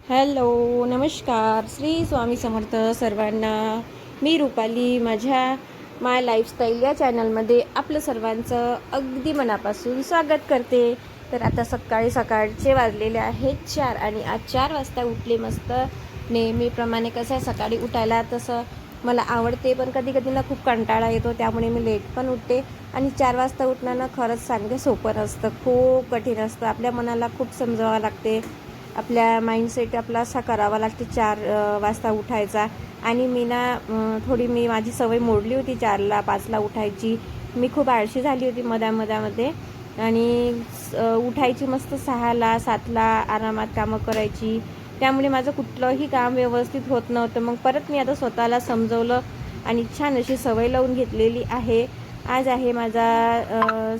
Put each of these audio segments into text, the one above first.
Hello, नमस्कार. श्री स्वामी समर्थ सर्वांना. मी रुपाली माझ्या माय लाईफस्टाईल या चॅनलमध्ये आपलं सर्वांचं अगदी मनापासून स्वागत करते. तर आता सकाळचे वाजलेले आहेत 4 आणि आज 4 वाजता उठले. मस्त नेहमीप्रमाणे कसं आहे सकाळी उठायला तसं मला आवडते, पण कधी कधी ना खूप कंटाळा येतो, त्यामुळे मी लेट पण उठते. आणि 4 वाजता उठणं ना खरंच सांगते सोपं नसतं, खूप कठीण असतं. आपल्या मनाला खूप समजावं लागते, आपल्या माइंडसेट आपला असा करावा लागते 4 वाजता उठायचा. आणि मी ना थोडी माझी सवय मोडली होती 4ला 5ला उठायची. मी खूप आळशी झाली होती मधामध्ये आणि उठायची मस्त 6ला 7ला आरामात कामं करायची. त्यामुळे माझं कुठलंही काम व्यवस्थित होत नव्हतं. मग परत मी आता स्वतःला समजवलं आणि छान अशी सवय लावून घेतलेली आहे. आज आहे माझा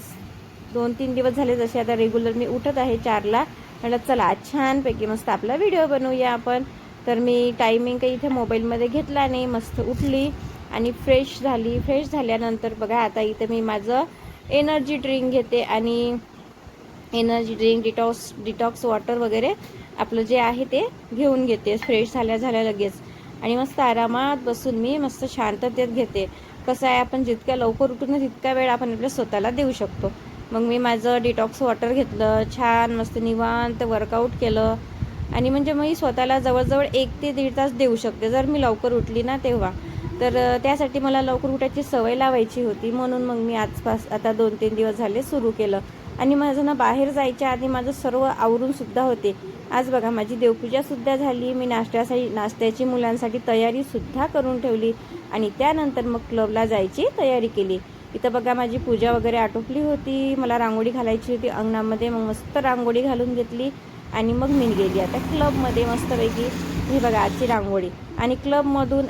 2-3 दिवस झाले जसे आता रेग्युलर मी उठत आहे 4ला. म्हटलं चला छानपैकी मस्त आपला व्हिडिओ बनवूया आपण. तर मी टायमिंग काही इथे मोबाईलमध्ये घेतला नाही, मस्त उठली आणि फ्रेश झाली. फ्रेश झाल्यानंतर बघा आता इथं मी माझं एनर्जी ड्रिंक घेते आणि एनर्जी ड्रिंक डिटॉक्स वॉटर वगैरे आपलं जे आहे ते घेऊन घेते फ्रेश झाल्या लगेच. आणि मस्त आरामात बसून मी मस्त शांततेत घेते. कसं आहे, आपण जितक्या लवकर उठून ना तितक्या वेळ आपण आपल्या स्वतःला देऊ शकतो. मग मी माझं डिटॉक्स वॉटर घेतलं, छान मस्त निवांत वर्कआउट केलं. आणि म्हणजे मी स्वतःला जवळजवळ 1 ते 1.5 तास देऊ शकते जर मी लवकर उठली ना तेव्हा. तर त्यासाठी मला लवकर उठायची सवय लावायची होती, म्हणून मग मी आता 2-3 दिवस झाले सुरू केलं. आणि माझं ना बाहेर जायच्या आधी माझं सर्व आवरूनसुद्धा होते. आज बघा माझी देवपूजासुद्धा झाली. मी नाश्त्याची मुलांसाठी तयारीसुद्धा करून ठेवली आणि त्यानंतर मग क्लबला जायची तयारी केली. इथं बघा माझी पूजा वगैरे आटोपली होती. मला रांगोळी घालायची होती अंगणामध्ये, मग मस्त रांगोळी घालून घेतली आणि मग मी गेली आता क्लबमध्ये मस्तपैकी. ही बघा आजची रांगोळी. आणि क्लबमधून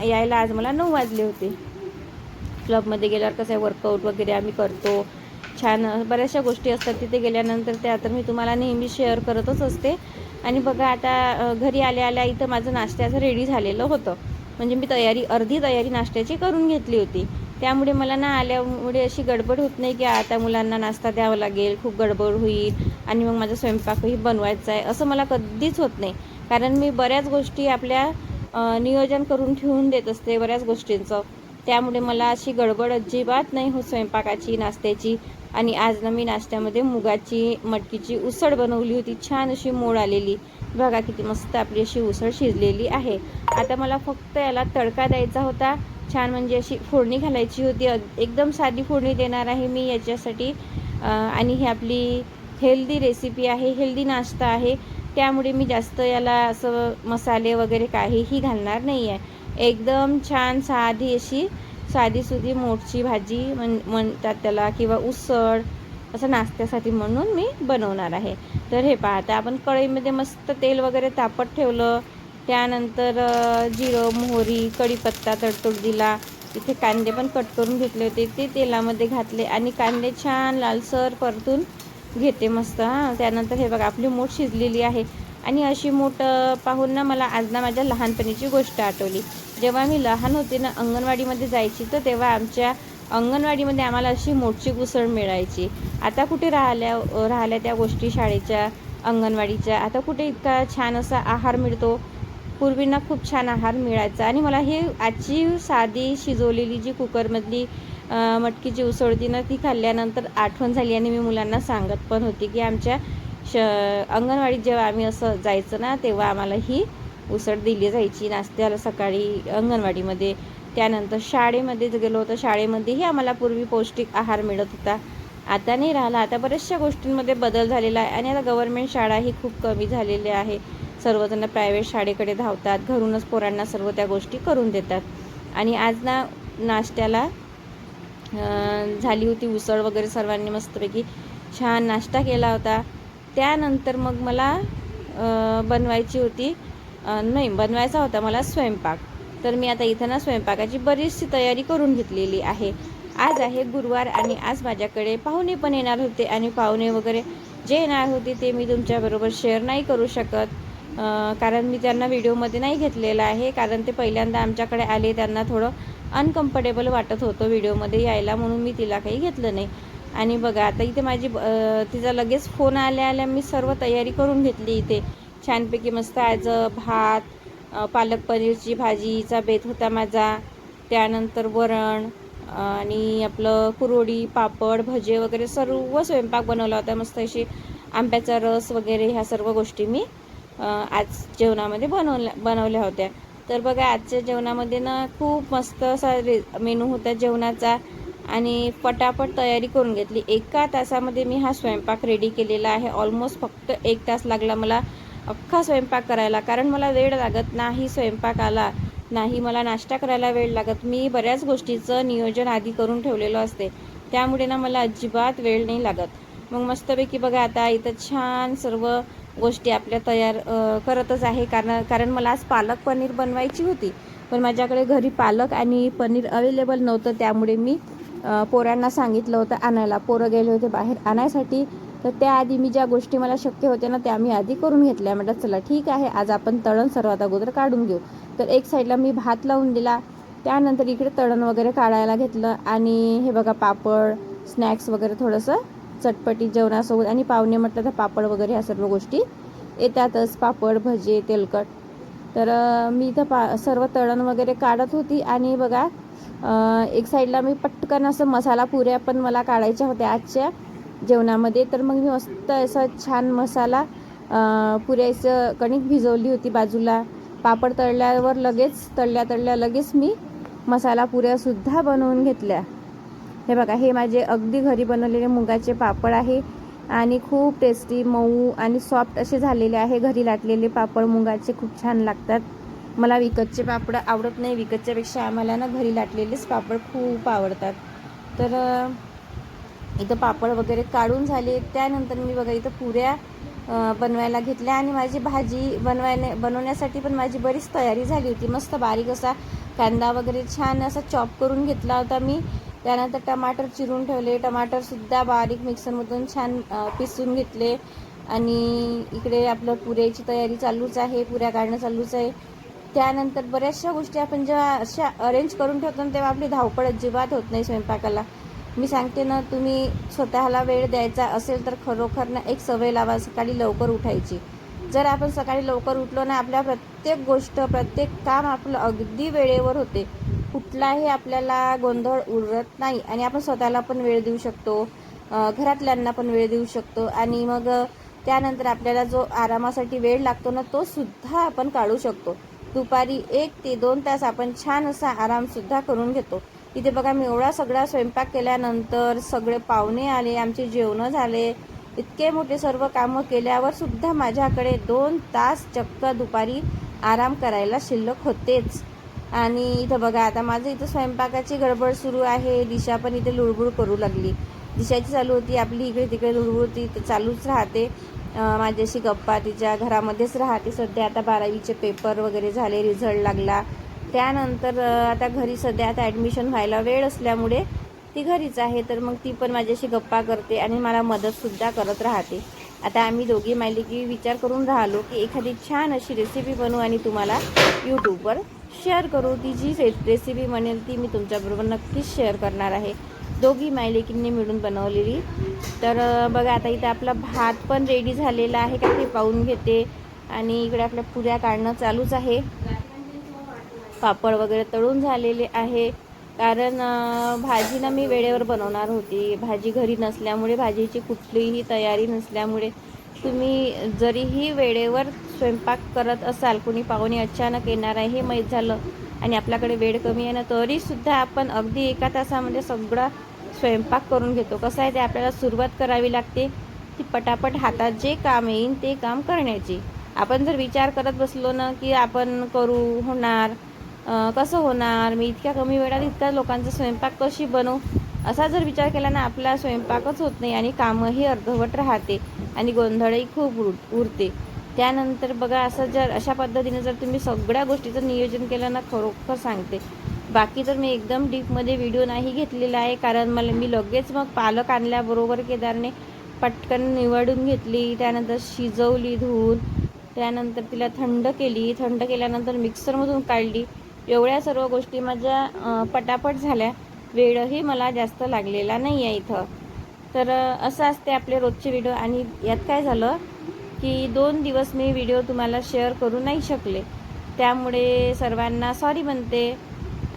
यायला आज मला 9 वाजले होते. क्लबमध्ये गेल्यावर कसं आहे वर्कआउट वगैरे आम्ही करतो, छान बऱ्याचशा गोष्टी असतात तिथे गेल्यानंतर, त्या तर मी तुम्हाला नेहमी शेअर करतच असते. आणि बघा आता घरी आल्या इथं माझं नाश्त्याचं रेडी झालेलं होतं. म्हणजे मी अर्धी तयारी नाश्त्याची करून घेतली होती. त्यामुळे मला ना आल्यामुळे अशी गडबड होत नाही की आता मुलांना नाश्ता द्यावा लागेल, खूप गडबड होईल आणि मग माझा स्वयंपाकही बनवायचा आहे, असं मला कधीच होत नाही. कारण मी बऱ्याच गोष्टी आपल्या नियोजन करून ठेवून देत असते बऱ्याच गोष्टींचं. त्यामुळे मला अशी गडबड अजिबात नाही होत स्वयंपाकाची, नाश्त्याची. आणि आज ना मी नाश्त्यामध्ये मुगाची मटकीची उसळ बनवली होती, छान अशी मोड आलेली. बघा किती मस्त आपली अशी उसळ शिजलेली आहे. आता मला फक्त याला तडका द्यायचा होता, छान म्हणजे अशी फोडणी घालायची होती. एकदम साधी फोडणी देणार आहे मी याच्यासाठी. आणि ही आपली हेल्दी रेसिपी आहे, हेल्दी नाश्ता आहे. त्यामुळे मी जास्त याला असं मसाले वगैरे काहीही घालणार नाही आहे. एकदम छान साधीसुधी मोडची भाजी म्हणतात त्याला, किंवा उसळ असं नाश्त्यासाठी म्हणून मी बनवणार आहे. तर हे पहा, आता आपण कढईमध्ये मस्त तेल वगैरे तापत ठेवलं. त्यानंतर जिरं मोहरी कढीपत्ता तडतड दिला. इथे कांदे पण कट करून घेतले होते, ते तेलामध्ये घातले आणि कांदे छान लालसर परतून घेते मस्त. त्यानंतर हे बघा आपली मोठ शिजलेली आहे. आणि अशी मोठ पाहून ना मला आज ना माझ्या लहानपणीची गोष्ट आठवली. जेव्हा मी लहान होते ना अंगणवाडीमध्ये जायची, तर तेव्हा आमच्या अंगणवाडीमध्ये आम्हाला अशी मोठची उसळ मिळायची. आता कुठे राहिल्या त्या गोष्टी शाळेच्या, अंगणवाडीच्या. आता कुठे इतका छान असा आहार मिळतो. पूर्वी ना खूप छान आहार मिळायचा. आणि मला ही आजची साधी शिजवलेली जी कुकरमधली मटकीची उसळ होती ना, ती खाल्ल्यानंतर आठवण झाली. आणि मी मुलांना सांगत पण होती की आमच्या अंगणवाडीत जेव्हा आम्ही असं जायचं ना, तेव्हा आम्हाला ही उसळ दिली जायची नाश्त्याला सकाळी अंगणवाडीमध्ये. त्यानंतर शाळेमध्ये गेलो तर शाळेमध्येही आम्हाला पूर्वी पौष्टिक आहार मिळत होता. आता नाही राहिला. आता बऱ्याचशा गोष्टींमध्ये बदल झालेला आहे. आणि आता गव्हर्मेंट शाळाही खूप कमी झालेल्या आहे. सर्वजण प्रायव्हेट शाळेकडे धावतात, घरूनच पोरांना सर्व त्या गोष्टी करून देतात. आणि आज ना नाश्त्याला झाली होती उसळ वगैरे, सर्वांनी मस्तपैकी छान नाश्ता केला होता. त्यानंतर मग मला बनवायचा होता मला स्वयंपाक. तर मी आता इथं ना स्वयंपाकाची बरीचशी तयारी करून घेतलेली आहे. आज आहे गुरुवार आणि आज माझ्याकडे पाहुणे पण येणार होते. आणि पाहुणे वगैरे जे येणार होते ते मी तुमच्याबरोबर शेअर नाही करू शकत, कारण मी त्यांना व्हिडिओमध्ये नाही घेतलेलं आहे. कारण ते पहिल्यांदा आमच्याकडे आले, त्यांना थोडं अनकम्फर्टेबल वाटत होतं व्हिडिओमध्ये यायला, म्हणून मी तिला काही घेतलं नाही. आणि बघा आता इथे तिचा लगेच फोन आल्या मी सर्व तयारी करून घेतली. इथे छानपैकी मस्त आज भात, पालक पनीरची भाजीचा बेत होता माझा, त्यानंतर वरण आणि आपलं कुरवडी, पापड, भजे वगैरे सर्व स्वयंपाक बनवला होता. मस्त अशी आंब्याचा रस वगैरे ह्या सर्व गोष्टी मी आज जेवणामध्ये बनवल्या होत्या. तर बघा आजच्या जेवणामध्ये ना खूप मस्त असा मेनू होता जेवणाचा आणि पटापट तयारी करून घेतली. 1 तासामध्ये मी हा स्वयंपाक रेडी केलेला आहे. ऑलमोस्ट फक्त 1 तास लागला मला अख्खा स्वयंपाक करायला, कारण मला वेळ लागत नाही स्वयंपाकाला, नाही मला नाश्ता करायला वेळ लागत. मी बऱ्याच गोष्टीचं नियोजन आधी करून ठेवलेलं असते, त्यामुळे ना मला अजिबात वेळ नाही लागत. मग मस्तपैकी बघा आता इथं छान सर्व गोष्टी आपल्या तयार करतच आहे, कारण मला आज पालक पनीर बनवायची होती, पण माझ्याकडे घरी पालक आणि पनीर अवेलेबल नव्हतं. त्यामुळे मी पोरांना सांगितलं होतं आणायला. पोरं गेले होते बाहेर आणायसाठी, तर त्याआधी मी ज्या गोष्टी मला शक्य होत्या ना त्या मी आधी करून घेतल्या. म्हटलं चला ठीक आहे, आज आपण तळण सर्वात अगोदर काढून घेऊ. तर एक साईडला मी भात लावून दिला, त्यानंतर इकडे तळण वगैरे काढायला घेतलं. आणि हे बघा पापड, स्नॅक्स वगैरे थोडंसं चटपटी जेवणासोबत, आणि पाहुणे म्हटलं तर पापड वगैरे ह्या सर्व गोष्टी येतातच, पापड, भजे, तेलकट. तर मी इथं सर्व तळण वगैरे काढत होती. आणि बघा एक साईडला मी पटकन असं मसाला पुऱ्या पण मला काढायच्या होत्या आजच्या जेवणामध्ये. तर मग मी मस्त असं छान मसाला पुऱ्याचं कणिक भिजवली होती बाजूला. पापड तळल्यावर तळल्या लगेच मी मसाला पुऱ्यासुद्धा बनवून घेतल्या. हे बघा हे माझे अगदी घरी बनवलेले मुगाचे पापड आहे आणि खूप टेस्टी, मऊ आणि सॉफ्ट असे झालेले आहे. घरी लाटलेले पापड मुगाचे खूप छान लागतात. मला विकतचे पापड आवडत नाही, विकतच्यापेक्षा आम्हाला ना घरी लाटलेलेच पापड खूप आवडतात. तर इथं पापड वगैरे काढून झाले. त्यानंतर मी बघा इथं पुऱ्या बनवायला घेतल्या आणि माझी भाजी बनवण्यासाठी पण माझी बरीच तयारी झाली होती. मस्त बारीक असा कांदा वगैरे छान असा चॉप करून घेतला होता मी. त्यानंतर टमाटर चिरून ठेवले, टमाटरसुद्धा बारीक मिक्सरमधून छान पिसून घेतले. आणि इकडे आपलं पुऱ्याची तयारी चालूच आहे, पुऱ्या काढणं चालूच आहे. त्यानंतर बऱ्याचशा गोष्टी आपण जेव्हा अशा अरेंज करून ठेवतो ना तेव्हा आपली धावपळ अजिबात होत नाही स्वयंपाकाला. मी सांगते ना, तुम्ही स्वतःला वेळ द्यायचा असेल तर खरोखर ना एक सवय लावा, सकाळी लवकर उठायची. जर आपण सकाळी लवकर उठलो ना, आपल्या प्रत्येक गोष्ट, प्रत्येक काम आपलं अगदी वेळेवर होते. कुठलाही आपल्याला गोंधळ उरत नाही आणि आपण स्वतःला पण वेळ देऊ शकतो, घरातल्यांना पण वेळ देऊ शकतो. आणि मग त्यानंतर आपल्याला जो आरामासाठी वेळ लागतो ना तो सुद्धा आपण काढू शकतो. दुपारी 1 ते 2 तास आपण छान असा आरामसुद्धा करून घेतो. इथे बघा मी एवढा सगळा स्वयंपाक केल्यानंतर सगळे पाहुणे आले, आमचे जेवणं झाले, इतके मोठे सर्व कामं केल्यावर सुद्धा माझ्याकडे 2 तास चक्क दुपारी आराम करायला शिल्लक होतेच. आणि इथं बघा आता माझं इथं स्वयंपाकाची गडबड सुरू आहे. दिशा पण इथे लुळबुळ करू लागली. दिशाची चालू होती आपली इकडे तिकडे लुळबुळ, ती चालूच राहते. माझ्याशी गप्पा तिच्या घरामध्येच राहते. सध्या आता 12वीचे पेपर वगैरे झाले, रिझल्ट लागला. त्यानंतर आता घरी सध्या आता ॲडमिशन व्हायला वेळ असल्यामुळे ती घरीच आहे. तर मग ती पण माझ्याशी गप्पा करते आणि मला मदतसुद्धा करत राहते. आता आम्ही दोघी मायलेकी विचार करून राहिलो की एखादी छान अशी रेसिपी बनवू आणि तुम्हाला यूट्यूबवर शेअर करू. ती जी रेसिपी म्हणेल ती मी तुमच्याबरोबर नक्कीच शेअर करणार आहे, दोघी मायलेकींनी मिळून बनवलेली. तर बघा आता इथे आपला भात पण रेडी झालेला आहे का ते पाहून घेते. आणि इकडे आपल्या पुऱ्या काढणं चालूच आहे. पापड वगैरे तळून झालेले आहे, कारण भाजी ना मी वेळेवर बनवणार होती. भाजी घरी नसल्यामुळे, भाजीची कुठलीही तयारी नसल्यामुळे, तुम्ही जरीही वेळेवर स्वयंपाक करत असाल, कोणी पाहुणे अचानक येणार आहे हे माहीत झालं आणि आपल्याकडे वेळ कमी आहे ना, तरीसुद्धा आपण अगदी 1 तासामध्ये सगळा स्वयंपाक करून घेतो. कसं आहे ते आपल्याला सुरुवात करावी लागते, ती पटापट हातात जे काम येईल ते काम करण्याची. आपण जर विचार करत बसलो ना की आपण करू, होणार, कसं होणार, मी इतक्या कमी वेळात इतक्या लोकांचा स्वयंपाक कशी बनवू, असा जर विचार केला ना आपला स्वयंपाकच होत नाही आणि कामही अर्धवट राहते आणि गोंधळही खूप उरते. त्यानंतर बघा अशा पद्धतीने जर तुम्ही सगळ्या गोष्टीचं नियोजन केलं ना, खरोखर सांगते, बाकी तर मी एकदम डीपमध्ये व्हिडिओ नाही घेतलेला आहे, कारण मी लगेच मग पालक आणल्याबरोबर केदारने पटकन निवडून घेतली, त्यानंतर शिजवली धुवून, त्यानंतर तिला थंड केल्यानंतर मिक्सरमधून काढली. एवढ्या सर्व गोष्टी माझ्या पटापट झाल्या, वेळही मला जास्त लागलेला नाही आहे इथं. तर असं असते आपले रोजचे व्हिडिओ. आणि यात काय झालं, की 2 दिवस मी व्हिडिओ तुम्हाला शेअर करू नाही शकले, त्यामुळे सर्वांना सॉरी म्हणते.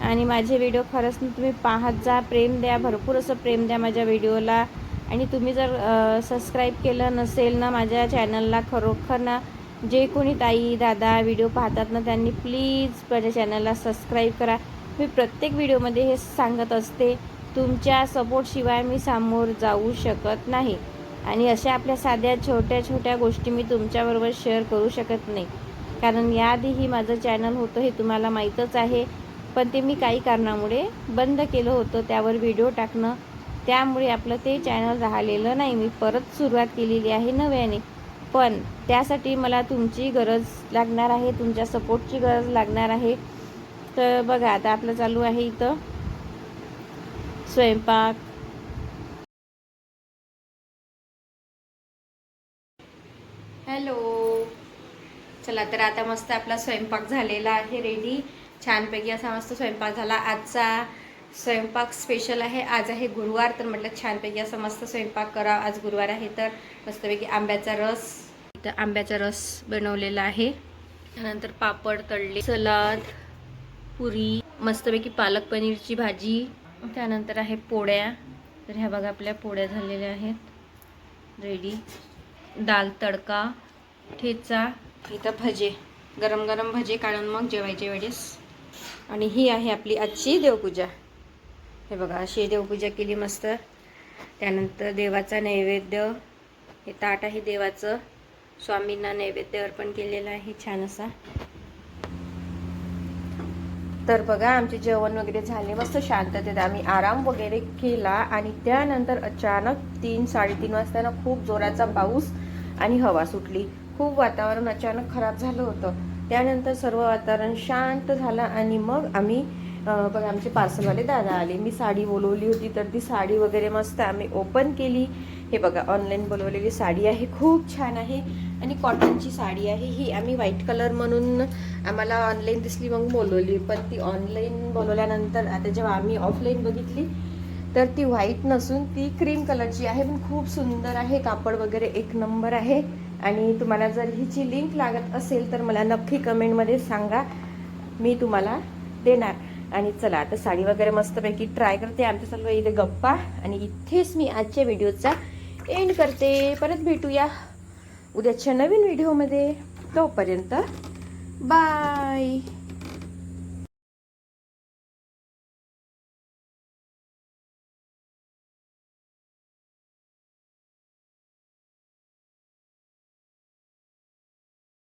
आणि माझे व्हिडिओ खरंच तुम्ही पाहत जा, प्रेम द्या, भरपूर असं प्रेम द्या माझ्या व्हिडिओला. आणि तुम्ही जर सबस्क्राईब केलं नसेल ना माझ्या चॅनलला, खरोखर ना जे कोणी ताई दादा व्हिडिओ पाहतात ना त्यांनी प्लीज माझ्या चॅनलला सबस्क्राईब करा. मी प्रत्येक व्हिडिओमध्ये हे सांगत असते, तुमच्या सपोर्टशिवाय मी समोर जाऊ शकत नाही. आणि अशा आपल्या साध्या छोट्या छोट्या गोष्टी मी तुमच्याबरोबर शेअर करू शकत नाही, कारण याआधीही माझं चॅनल होतं हे तुम्हाला माहीतच आहे. पण ते मी काही कारणामुळे बंद केलं होतं त्यावर व्हिडिओ टाकणं, त्यामुळे आपलं ते चॅनल राहिलेलं नाही. मी परत सुरुवात केलेली आहे नव्याने, पण त्यासाठी मला तुमची गरज लागणार आहे, तुमच्या सपोर्टची गरज लागणार आहे. तर बघा आता आपलं चालू आहे इथं स्वयंपाक. हॅलो, चला तर आता मस्त आपला स्वयंपाक झालेला आहे रेडी. छानपैकी असा मस्त स्वयंपाक झाला. आजचा स्वयंपाक स्पेशल आहे. आज आहे गुरुवार, तर म्हटलं छानपैकी असं मस्त स्वयंपाक करा. आज गुरुवार आहे तर मस्तपैकी आंब्याचा रस, इथं आंब्याचा रस बनवलेला आहे. त्यानंतर पापड तळले, सलाद, पुरी, मस्तपैकी पालक पनीरची भाजी. त्यानंतर आहे पोळ्या. तर ह्या बघा आपल्या पोळ्या झालेल्या आहेत रेडी. दाल तडका, ठेचा, इथं भजे, गरम गरम भजे काढून मग जेवायच्या वेळेस. आणि ही आहे आपली आजची देवपूजा. हे बघा अशी देवपूजा केली मस्त. त्यानंतर देवाचा नैवेद्य, हे ताट आहे देवाचं, स्वामींना नैवेद्य अर्पण केलेला आहे छान असा. तर बघा आमचे जेवण वगैरे झाले, मस्त शांततेत आम्ही आराम वगैरे केला. आणि त्यानंतर अचानक 3-3:30 वाजता ना खूप जोराचा पाऊस आणि हवा सुटली. खूप वातावरण अचानक खराब झालं होतं. त्यानंतर सर्व वातावरण शांत झालं आणि मग आम्ही बघा आमचे पार्सलवाले दादा आले. मी साडी बोलवली होती तर ती साडी वगैरे मस्त आम्ही ओपन केली. हे बघा ऑनलाईन बोलवलेली साडी आहे, खूप छान आहे आणि कॉटनची साडी आहे. ही आम्ही व्हाईट कलर म्हणून आम्हाला ऑनलाईन दिसली मग बोलवली, पण ती ऑनलाईन बोलवल्यानंतर आता जेव्हा आम्ही ऑफलाईन बघितली तर ती व्हाईट नसून ती क्रीम कलरची आहे. पण खूप सुंदर आहे, कापड वगैरे एक नंबर आहे. आणि तुम्हाला जर हिची लिंक लागत असेल तर मला नक्की कमेंटमध्ये सांगा, मी तुम्हाला देणार. आणि चला आता साडी वगैरे मस्तपैकी ट्राय करते. आमचं सर्व इथे गप्पा, आणि इथेच मी आजच्या व्हिडिओचा एंड करते. परत भेटूया उद्याच्या नवीन व्हिडिओमध्ये. तोपर्यंत बाय.